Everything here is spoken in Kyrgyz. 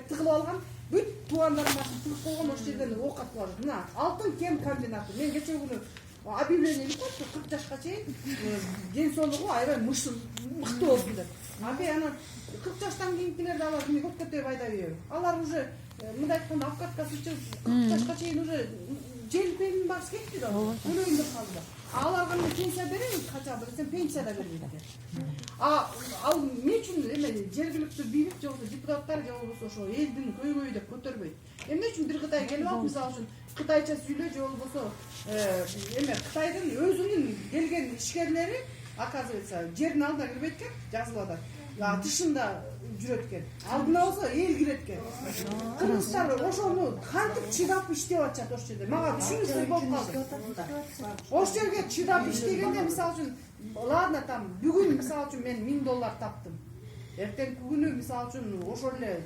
тыгылып алган бүт туугандарым башын тыгып койгон ошол жерден ок атып алат. Мына алтын кен комбинаты. Мен кече күнү объявление илип коюпту 40 жашка чейин ден соолугу аябай мыкты болсун деп. Апе анан 40 жаштан кийинкилерди алар эмне көп көтөрүп айта береби? Алар уже мындай айтканда обкаткасы 40 жашка чейин уже желпенин баасы кетти да. Өлөйүн деп калды. Аларга мен пенсия берем, кача берсем пенсия да бербейт экен. Ал эмне үчүн эме жергиликтүү бийлик же болбосо депутаттар же болбосо ошо элдин көйгөйү деп көтөрбөйт? Эмне үчүн бир Кытай келип алып, мисалы үчүн кытайча сүйлө же болбосо эме Кытайдын өзүнүн келген ишкерлери оказывается жердин алдына кирбейт экен, жазылып атат. Тышында жүрөт экен. Алдына болсо эл кирет экен. Кыргызстар ошону кантип чыдап иштеп атышат ошол жерде? Мага түшүнүксүз болуп калды. Ошол жерге чыдап иштегенде мисалы үчүн ладно там бүгүн мисалы үчүн мен $1000 таптым. Эртеңки күнү мисалы үчүн ошол эле